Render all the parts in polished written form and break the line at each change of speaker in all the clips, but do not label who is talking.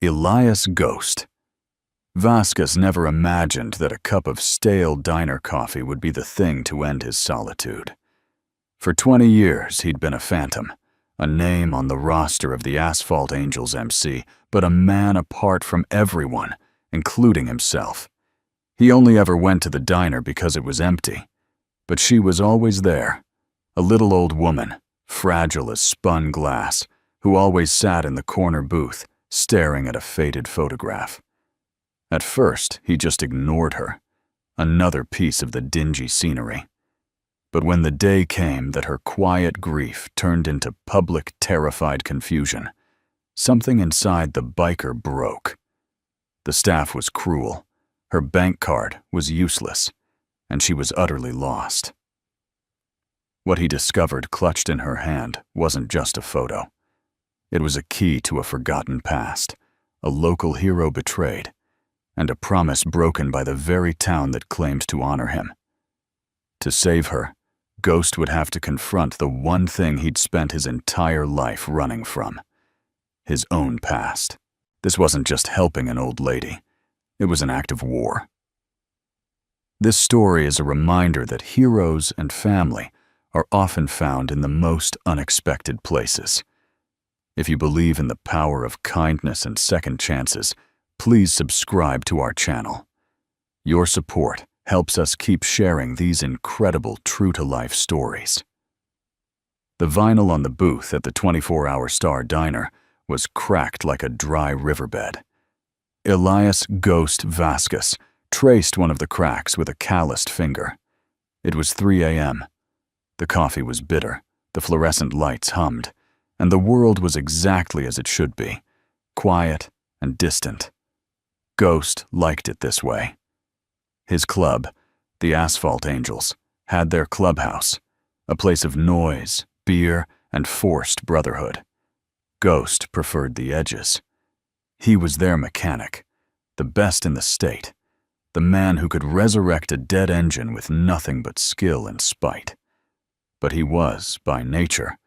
Elias Ghost. Vasquez never imagined that a cup of stale diner coffee would be the thing to end his solitude. For 20 years, he'd been a phantom, a name on the roster of the Asphalt Angels MC, but a man apart from everyone, including himself. He only ever went to the diner because it was empty, but she was always there, a little old woman, fragile as spun glass, who always sat in the corner booth, staring at a faded photograph. At first, he just ignored her, another piece of the dingy scenery. But when the day came that her quiet grief turned into public, terrified confusion, something inside the biker broke. The staff was cruel, her bank card was useless, and she was utterly lost. What he discovered clutched in her hand wasn't just a photo. It was a key to a forgotten past, a local hero betrayed, and a promise broken by the very town that claimed to honor him. To save her, Ghost would have to confront the one thing he'd spent his entire life running from: his own past. This wasn't just helping an old lady. It was an act of war. This story is a reminder that heroes and family are often found in the most unexpected places. If you believe in the power of kindness and second chances, please subscribe to our channel. Your support helps us keep sharing these incredible true-to-life stories. The vinyl on the booth at the 24-Hour Star Diner was cracked like a dry riverbed. Elias Ghost Vasquez traced one of the cracks with a calloused finger. It was 3 a.m. The coffee was bitter, the fluorescent lights hummed, and the world was exactly as it should be, quiet and distant. Ghost liked it this way. His club, the Asphalt Angels, had their clubhouse, a place of noise, beer, and forced brotherhood. Ghost preferred the edges. He was their mechanic, the best in the state, the man who could resurrect a dead engine with nothing but skill and spite. But he was, by nature,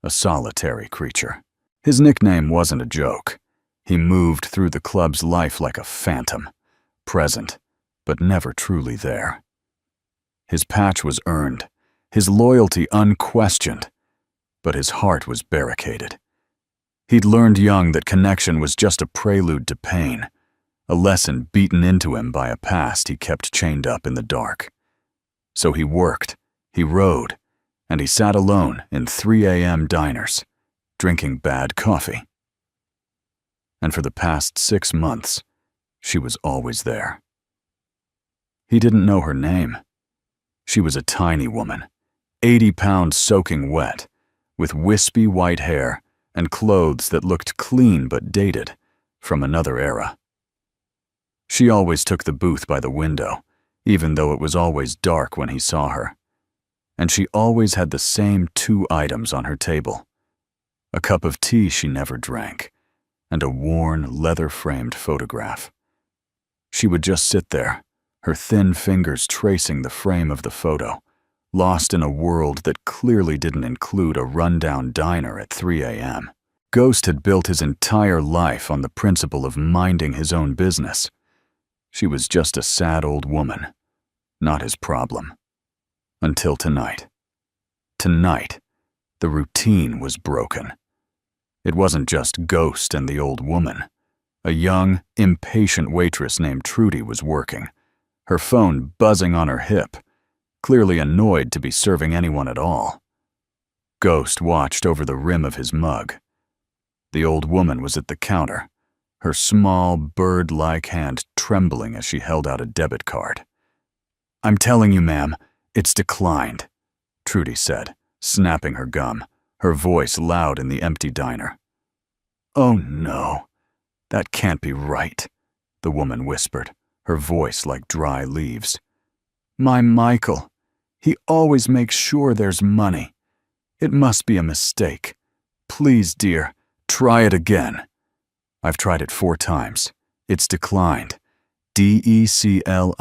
a solitary creature. His nickname wasn't a joke. He moved through the club's life like a phantom, present, but never truly there. His patch was earned, his loyalty unquestioned, but his heart was barricaded. He'd learned young that connection was just a prelude to pain, a lesson beaten into him by a past he kept chained up in the dark. So he worked, he rode, and he sat alone in 3 a.m. diners, drinking bad coffee. And for the past 6 months, she was always there. He didn't know her name. She was a tiny woman, 80 pounds soaking wet, with wispy white hair and clothes that looked clean but dated, from another era. She always took the booth by the window, even though it was always dark when he saw her. And she always had the same 2 items on her table: a cup of tea she never drank, and a worn, leather-framed photograph. She would just sit there, her thin fingers tracing the frame of the photo, lost in a world that clearly didn't include a rundown diner at 3 a.m. Ghost had built his entire life on the principle of minding his own business. She was just a sad old woman, not his problem. Until tonight. Tonight, the routine was broken. It wasn't just Ghost and the old woman. A young, impatient waitress named Trudy was working, her phone buzzing on her hip, clearly annoyed to be serving anyone at all. Ghost watched over the rim of his mug. The old woman was at the counter, her small, bird-like hand trembling as she held out a debit card. "I'm telling you, ma'am, it's declined," Trudy said, snapping her gum, her voice loud in the empty diner. "Oh no, that can't be right," the woman whispered, her voice like dry leaves. "My Michael, he always makes sure there's money. It must be a mistake. Please, dear, try it again." "I've tried it 4 times. It's declined. DECLINED.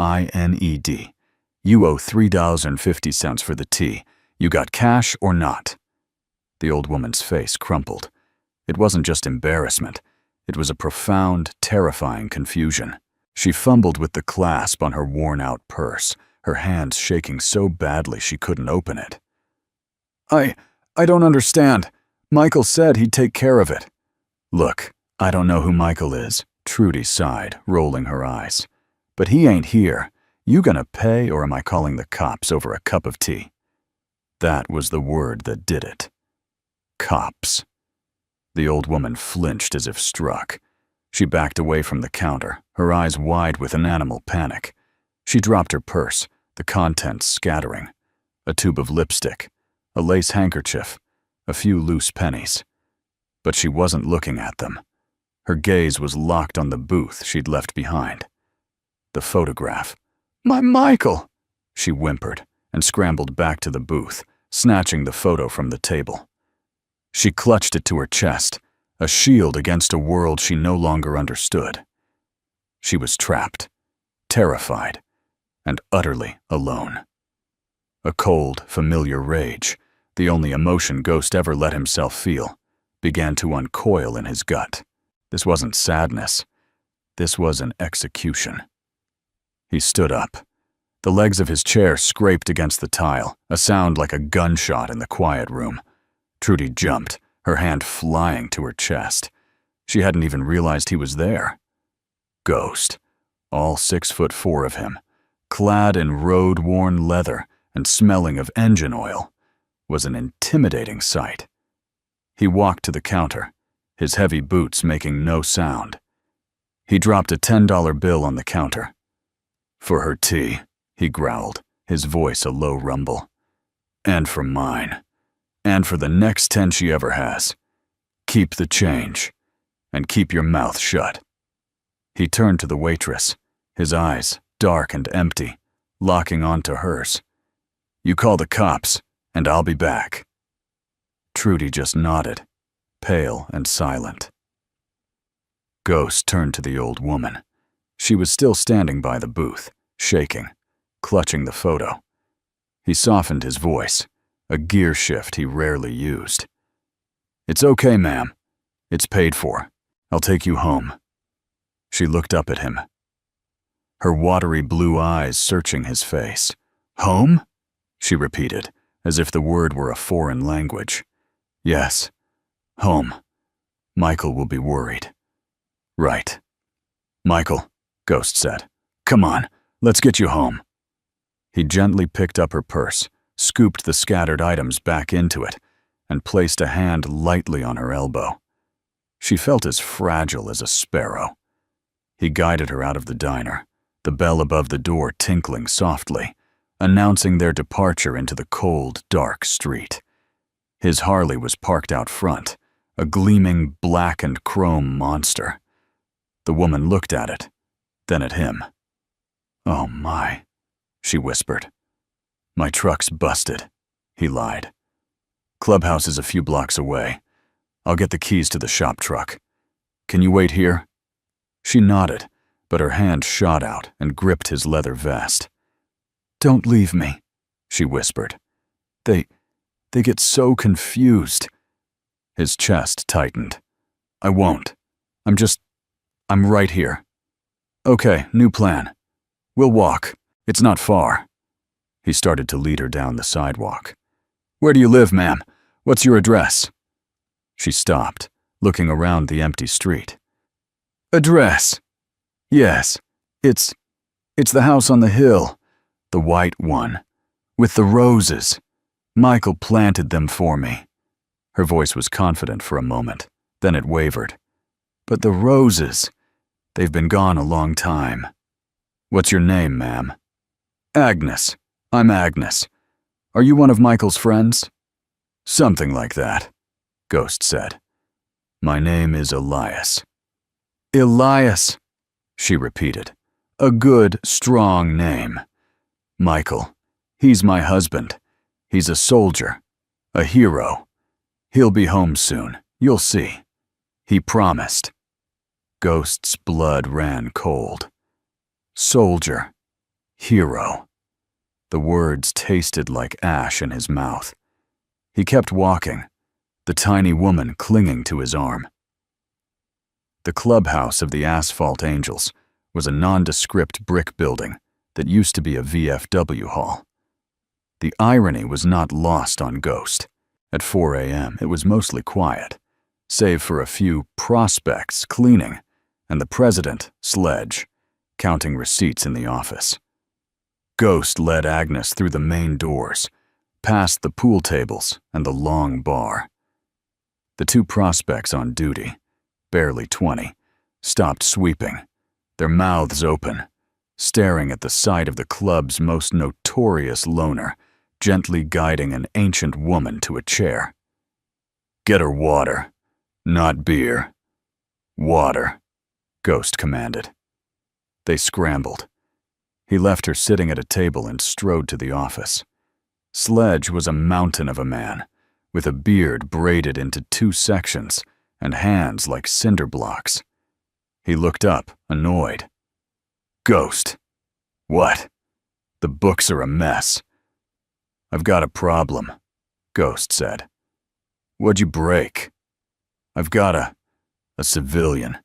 You owe $3.50 for the tea. You got cash or not?" The old woman's face crumpled. It wasn't just embarrassment. It was a profound, terrifying confusion. She fumbled with the clasp on her worn-out purse, her hands shaking so badly she couldn't open it. I don't understand. Michael said he'd take care of it. Look, I don't know who Michael is, Trudy sighed, rolling her eyes. But he ain't here. You gonna pay, or am I calling the cops over a cup of tea? That was the word that did it. Cops. The old woman flinched as if struck. She backed away from the counter, her eyes wide with an animal panic. She dropped her purse, the contents scattering. A tube of lipstick, a lace handkerchief, a few loose pennies. But she wasn't looking at them. Her gaze was locked on the booth she'd left behind. The photograph. My Michael! She whimpered and scrambled back to the booth, snatching the photo from the table. She clutched it to her chest, a shield against a world she no longer understood. She was trapped, terrified, and utterly alone. A cold, familiar rage, the only emotion Ghost ever let himself feel, began to uncoil in his gut. This wasn't sadness. This was an execution. He stood up. The legs of his chair scraped against the tile, a sound like a gunshot in the quiet room. Trudy jumped, her hand flying to her chest. She hadn't even realized he was there. Ghost, all 6'4" of him, clad in road-worn leather and smelling of engine oil, was an intimidating sight. He walked to the counter, his heavy boots making no sound. He dropped a $10 bill on the counter. For her tea, he growled, his voice a low rumble. And for mine. And for the next 10 she ever has. Keep the change. And keep your mouth shut. He turned to the waitress, his eyes dark and empty, locking onto hers. You call the cops, and I'll be back. Trudy just nodded, pale and silent. Ghost turned to the old woman. She was still standing by the booth, shaking, clutching the photo. He softened his voice, a gear shift he rarely used. It's okay, ma'am. It's paid for. I'll take you home. She looked up at him, her watery blue eyes searching his face. Home? She repeated, as if the word were a foreign language. Yes, home. Michael will be worried. Right. Michael, Ghost said. Come on, let's get you home. He gently picked up her purse, scooped the scattered items back into it, and placed a hand lightly on her elbow. She felt as fragile as a sparrow. He guided her out of the diner, the bell above the door tinkling softly, announcing their departure into the cold, dark street. His Harley was parked out front, a gleaming black and chrome monster. The woman looked at it, then at him. Oh my, she whispered. My truck's busted, he lied. Clubhouse is a few blocks away. I'll get the keys to the shop truck. Can you wait here? She nodded, but her hand shot out and gripped his leather vest. Don't leave me, she whispered. They get so confused. His chest tightened. I won't. I'm right here. Okay, new plan. We'll walk. It's not far. He started to lead her down the sidewalk. Where do you live, ma'am? What's your address? She stopped, looking around the empty street. Address? Yes, it's the house on the hill, the white one, with the roses. Michael planted them for me. Her voice was confident for a moment, then it wavered. But the roses, they've been gone a long time. What's your name, ma'am? Agnes. I'm Agnes. Are you one of Michael's friends? Something like that, Ghost said. My name is Elias. Elias, she repeated. A good, strong name. Michael. He's my husband. He's a soldier. A hero. He'll be home soon. You'll see. He promised. Ghost's blood ran cold. Soldier. Hero. The words tasted like ash in his mouth. He kept walking, the tiny woman clinging to his arm. The clubhouse of the Asphalt Angels was a nondescript brick building that used to be a VFW hall. The irony was not lost on Ghost. At 4 a.m., it was mostly quiet, save for a few prospects cleaning and the president, Sledge, counting receipts in the office. Ghost led Agnes through the main doors, past the pool tables and the long bar. The two prospects on duty, barely 20, stopped sweeping, their mouths open, staring at the sight of the club's most notorious loner, gently guiding an ancient woman to a chair. "Get her water, not beer. Water," Ghost commanded. They scrambled. He left her sitting at a table and strode to the office. Sledge was a mountain of a man, with a beard braided into 2 sections and hands like cinder blocks. He looked up, annoyed. "Ghost." "What?" "The books are a mess." "I've got a problem," Ghost said. "What'd you break?" "I've got a civilian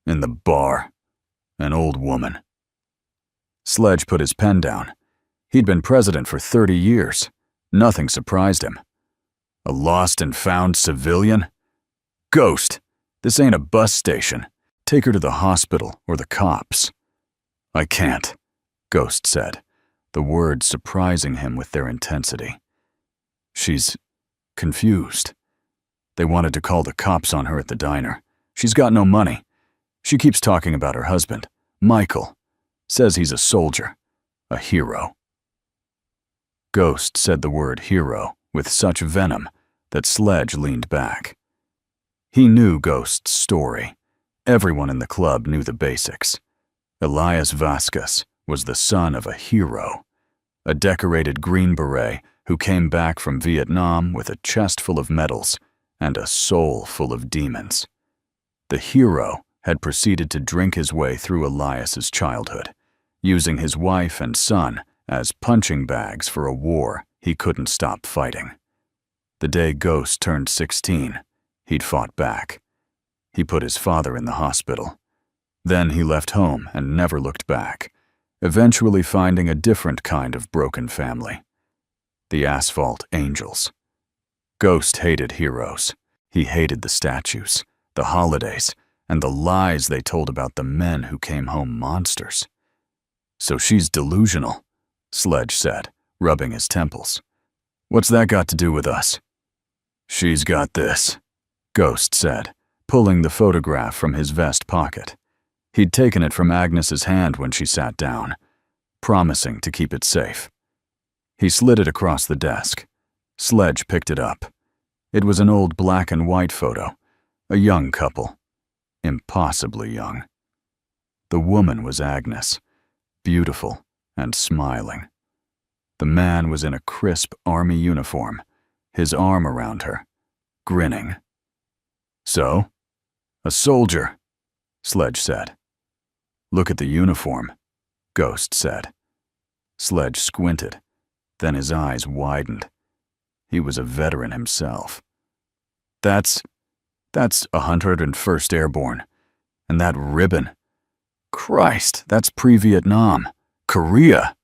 in the bar, an old woman." Sledge put his pen down. He'd been president for 30 years. Nothing surprised him. "A lost and found civilian? Ghost, this ain't a bus station. Take her to the hospital or the cops." "I can't," Ghost said, the words surprising him with their intensity. "She's confused. They wanted to call the cops on her at the diner. She's got no money. She keeps talking about her husband, Michael. Says he's a soldier, a hero." Ghost said the word hero with such venom that Sledge leaned back. He knew Ghost's story. Everyone in the club knew the basics. Elias Vasquez was the son of a hero, a decorated Green Beret who came back from Vietnam with a chest full of medals and a soul full of demons. The hero had proceeded to drink his way through Elias's childhood, using his wife and son as punching bags for a war he couldn't stop fighting. The day Ghost turned 16, he'd fought back. He put his father in the hospital. Then he left home and never looked back, eventually finding a different kind of broken family. The Asphalt Angels. Ghost hated heroes. He hated the statues, the holidays, and the lies they told about the men who came home monsters. "So she's delusional," Sledge said, rubbing his temples. "What's that got to do with us?" "She's got this," Ghost said, pulling the photograph from his vest pocket. He'd taken it from Agnes's hand when she sat down, promising to keep it safe. He slid it across the desk. Sledge picked it up. It was an old black and white photo, a young couple. Impossibly young. The woman was Agnes, beautiful and smiling. The man was in a crisp army uniform, his arm around her, grinning. "So? A soldier," Sledge said. "Look at the uniform," Ghost said. Sledge squinted, then his eyes widened. He was a veteran himself. That's 101st Airborne. And that ribbon. Christ, that's pre-Vietnam. Korea."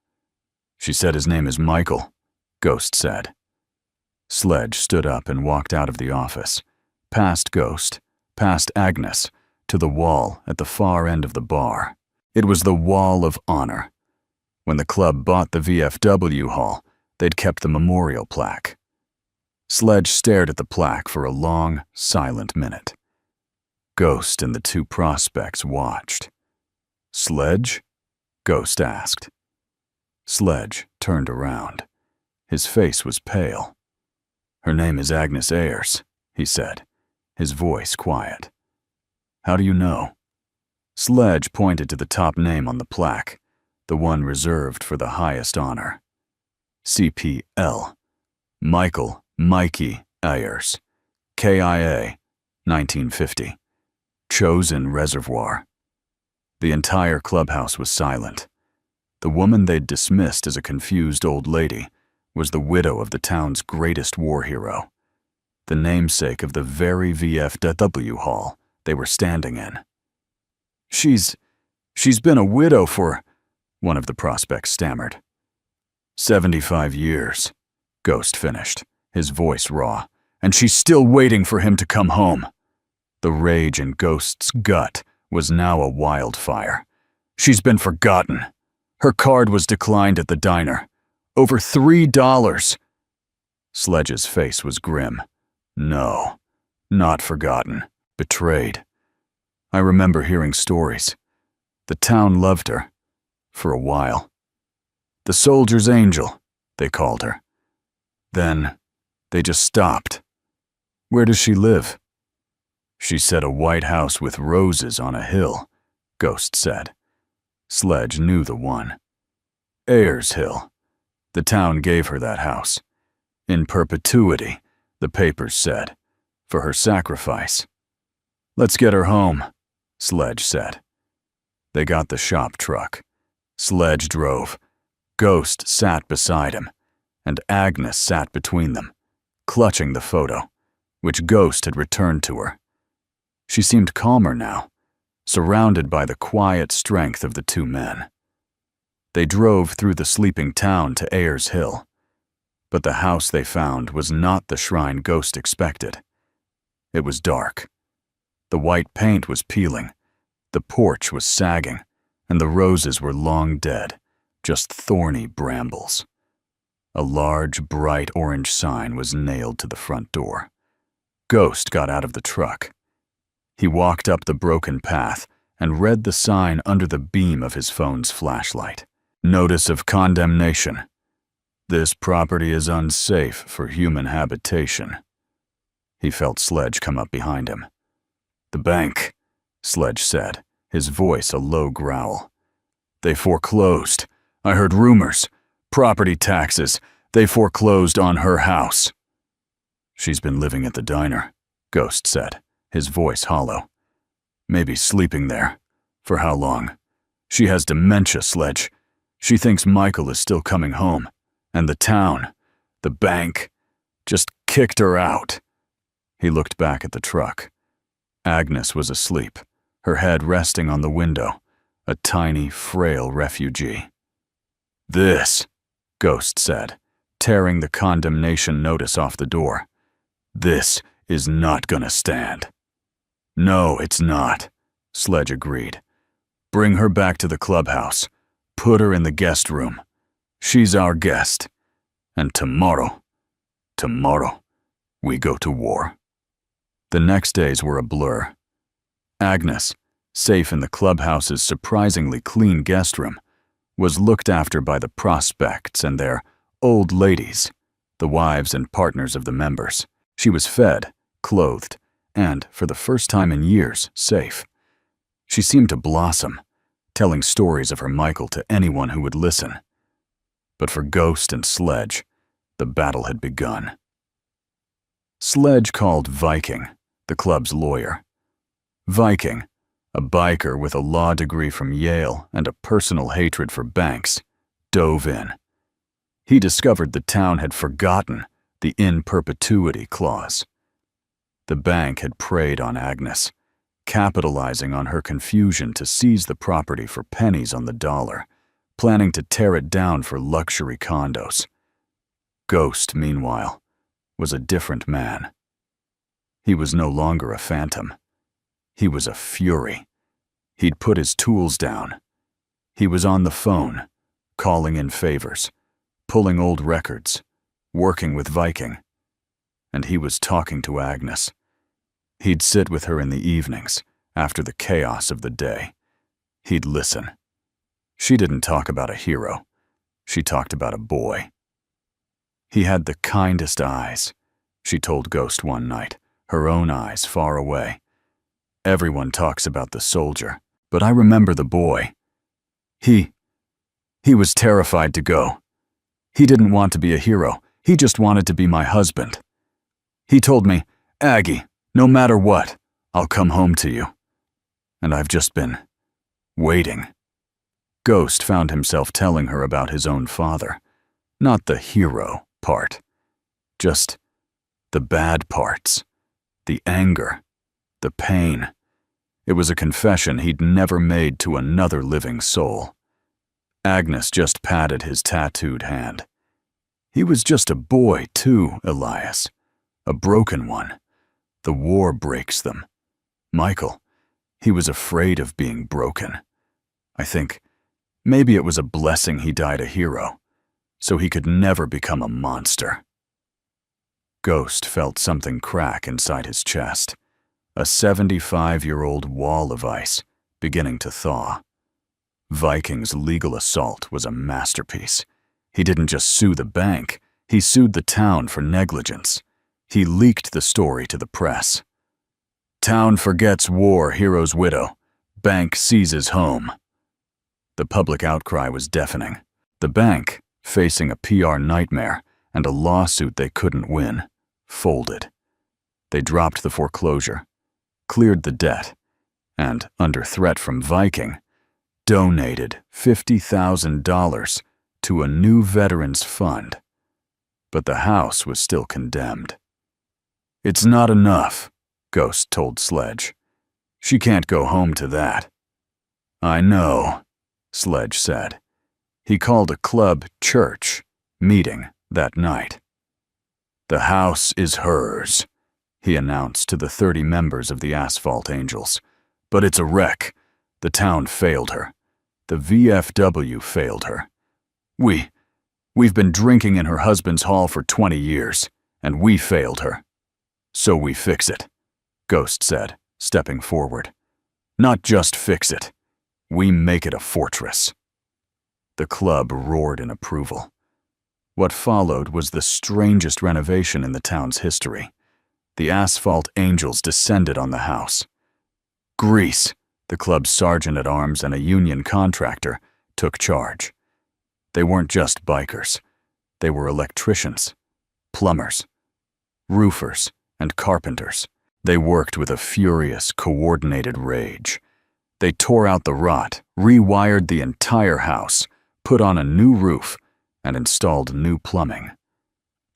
"She said his name is Michael," Ghost said. Sledge stood up and walked out of the office, past Ghost, past Agnes, to the wall at the far end of the bar. It was the Wall of Honor. When the club bought the VFW hall, they'd kept the memorial plaque. Sledge stared at the plaque for a long, silent minute. Ghost and the two prospects watched. "Sledge?" Ghost asked. Sledge turned around. His face was pale. "Her name is Agnes Ayers," he said, his voice quiet. "How do you know?" Sledge pointed to the top name on the plaque, the one reserved for the highest honor. CPL. Michael Mikey Ayers. KIA, 1950. Chosin Reservoir. The entire clubhouse was silent. The woman they'd dismissed as a confused old lady was the widow of the town's greatest war hero, the namesake of the very VFW hall they were standing in. She's been a widow for," one of the prospects stammered. 75 years, Ghost finished, his voice raw, "and she's still waiting for him to come home." The rage in Ghost's gut was now a wildfire. "She's been forgotten. Her card was declined at the diner. Over $3. Sledge's face was grim. "No, not forgotten. Betrayed. I remember hearing stories. The town loved her. For a while. The soldier's angel, they called her. Then, they just stopped. Where does she live?" "She said a white house with roses on a hill," Ghost said. Sledge knew the one. Ayers Hill. The town gave her that house. In perpetuity, the papers said, for her sacrifice. "Let's get her home," Sledge said. They got the shop truck. Sledge drove. Ghost sat beside him, and Agnes sat between them, clutching the photo, which Ghost had returned to her. She seemed calmer now, surrounded by the quiet strength of the two men. They drove through the sleeping town to Ayers Hill, but the house they found was not the shrine Ghost expected. It was dark. The white paint was peeling, the porch was sagging, and the roses were long dead, just thorny brambles. A large, bright orange sign was nailed to the front door. Ghost got out of the truck. He walked up the broken path and read the sign under the beam of his phone's flashlight. "Notice of condemnation. This property is unsafe for human habitation." He felt Sledge come up behind him. "The bank," Sledge said, his voice a low growl. "They foreclosed. I heard rumors. Property taxes. They foreclosed on her house." "She's been living at the diner," Ghost said, his voice hollow. "Maybe sleeping there. For how long? She has dementia, Sledge. She thinks Michael is still coming home. And the town, the bank, just kicked her out." He looked back at the truck. Agnes was asleep, her head resting on the window, a tiny, frail refugee. "This," Ghost said, tearing the condemnation notice off the door. "This is not gonna stand." "No, it's not," Sledge agreed. "Bring her back to the clubhouse. Put her in the guest room. She's our guest. And tomorrow, we go to war." The next days were a blur. Agnes, safe in the clubhouse's surprisingly clean guest room, was looked after by the prospects and their old ladies, the wives and partners of the members. She was fed, clothed, and, for the first time in years, safe. She seemed to blossom, telling stories of her Michael to anyone who would listen. But for Ghost and Sledge, the battle had begun. Sledge called Viking, the club's lawyer. Viking, a biker with a law degree from Yale and a personal hatred for banks, dove in. He discovered the town had forgotten the in perpetuity clause. The bank had preyed on Agnes, capitalizing on her confusion to seize the property for pennies on the dollar, planning to tear it down for luxury condos. Ghost, meanwhile, was a different man. He was no longer a phantom. He was a fury. He'd put his tools down. He was on the phone, calling in favors, pulling old records, working with Viking. And he was talking to Agnes. He'd sit with her in the evenings, after the chaos of the day. He'd listen. She didn't talk about a hero. She talked about a boy. He had the kindest eyes, she told Ghost one night, her own eyes far away. "Everyone talks about the soldier, but I remember the boy. He was terrified to go. He didn't want to be a hero. He just wanted to be my husband. He told me, 'Aggie, no matter what, I'll come home to you.' And I've just been waiting." Ghost found himself telling her about his own father, not the hero part, just the bad parts, the anger, the pain. It was a confession he'd never made to another living soul. Agnes just patted his tattooed hand. He was just a boy, too, Elias. A broken one. The war breaks them. Michael, he was afraid of being broken. I think maybe it was a blessing he died a hero, so he could never become a monster. Ghost felt something crack inside his chest. A 75-year-old wall of ice beginning to thaw. Viking's legal assault was a masterpiece. He didn't just sue the bank, he sued the town for negligence. He leaked the story to the press. Town forgets war, hero's widow. Bank seizes home. The public outcry was deafening. The bank, facing a PR nightmare and a lawsuit they couldn't win, folded. They dropped the foreclosure, cleared the debt, and, under threat from Viking, donated $50,000 to a new veterans fund. But the house was still condemned. It's not enough, Ghost told Sledge. She can't go home to that. I know, Sledge said. He called a club church meeting that night. The house is hers, he announced to the 30 members of the Asphalt Angels. But it's a wreck. The town failed her. The VFW failed her. We've been drinking in her husband's hall for 20 years, and we failed her. So we fix it, Ghost said, stepping forward. Not just fix it. We make it a fortress. The club roared in approval. What followed was the strangest renovation in the town's history. The Asphalt Angels descended on the house. Grease, the club's sergeant-at-arms and a union contractor, took charge. They weren't just bikers. They were electricians, plumbers, roofers, and carpenters. They worked with a furious, coordinated rage. They tore out the rot, rewired the entire house, put on a new roof, and installed new plumbing.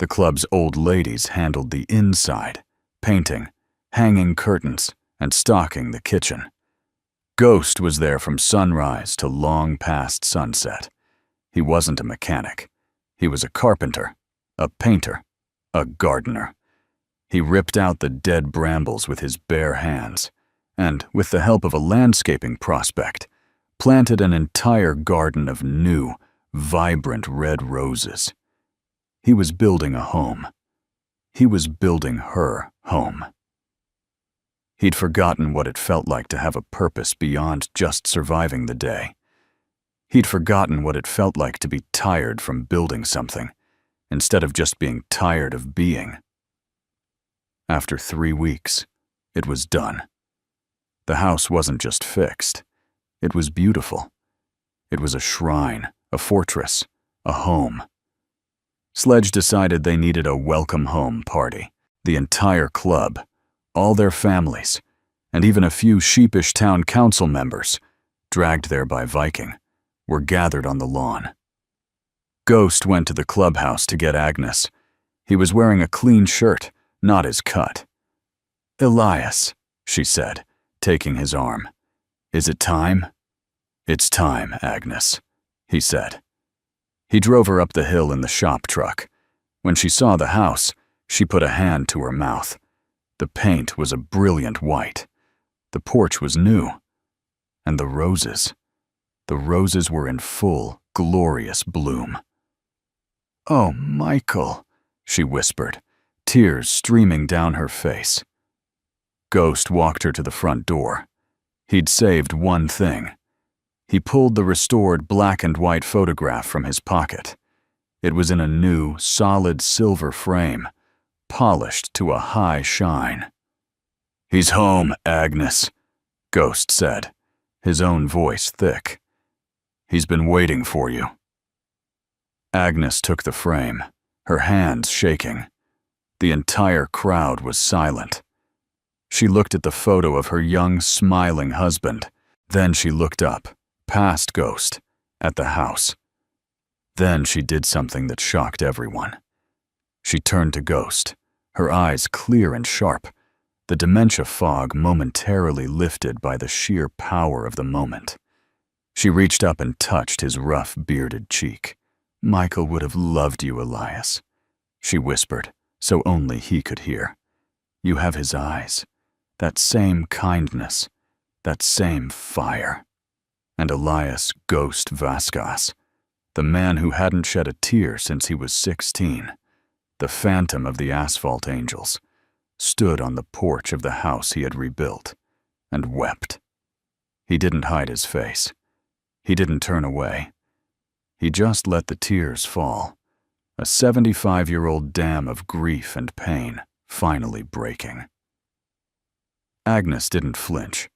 The club's old ladies handled the inside, painting, hanging curtains, and stocking the kitchen. Ghost was there from sunrise to long past sunset. He wasn't a mechanic. He was a carpenter, a painter, a gardener. He ripped out the dead brambles with his bare hands, and, with the help of a landscaping prospect, planted an entire garden of new, vibrant red roses. He was building a home. He was building her home. He'd forgotten what it felt like to have a purpose beyond just surviving the day. He'd forgotten what it felt like to be tired from building something, instead of just being tired of being. After 3 weeks, it was done. The house wasn't just fixed. It was beautiful. It was a shrine, a fortress, a home. Sledge decided they needed a welcome home party. The entire club, all their families, and even a few sheepish town council members, dragged there by Viking, were gathered on the lawn. Ghost went to the clubhouse to get Agnes. He was wearing a clean shirt, not his cut. Elias, she said, taking his arm. Is it time? It's time, Agnes, he said. He drove her up the hill in the shop truck. When she saw the house, she put a hand to her mouth. The paint was a brilliant white. The porch was new. And the roses were in full, glorious bloom. Oh, Michael, she whispered, tears streaming down her face. Ghost walked her to the front door. He'd saved one thing. He pulled the restored black and white photograph from his pocket. It was in a new, solid silver frame, polished to a high shine. He's home, Agnes, Ghost said, his own voice thick. He's been waiting for you. Agnes took the frame, her hands shaking. The entire crowd was silent. She looked at the photo of her young, smiling husband. Then she looked up, past Ghost, at the house. Then she did something that shocked everyone. She turned to Ghost, her eyes clear and sharp, the dementia fog momentarily lifted by the sheer power of the moment. She reached up and touched his rough, bearded cheek. "Michael would have loved you, Elias," she whispered, so only he could hear. "You have his eyes, that same kindness, that same fire." And Elias Ghost Vasquez, the man who hadn't shed a tear since he was 16, the phantom of the asphalt angels, stood on the porch of the house he had rebuilt and wept. He didn't hide his face. He didn't turn away. He just let the tears fall, a 75-year-old dam of grief and pain finally breaking. Agnes didn't flinch.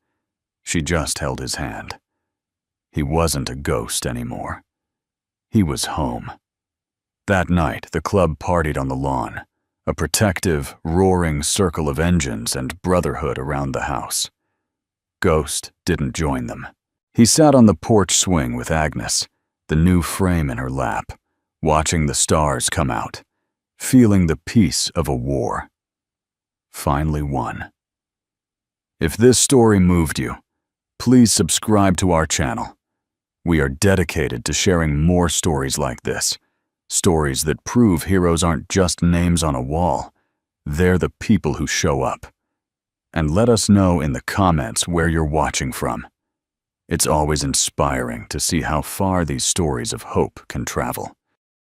She just held his hand. He wasn't a ghost anymore. He was home. That night, the club partied on the lawn, a protective, roaring circle of engines and brotherhood around the house. Ghost didn't join them. He sat on the porch swing with Agnes, the new frame in her lap, watching the stars come out, feeling the peace of a war finally won. If this story moved you, please subscribe to our channel. We are dedicated to sharing more stories like this, stories that prove heroes aren't just names on a wall, they're the people who show up. And let us know in the comments where you're watching from. It's always inspiring to see how far these stories of hope can travel.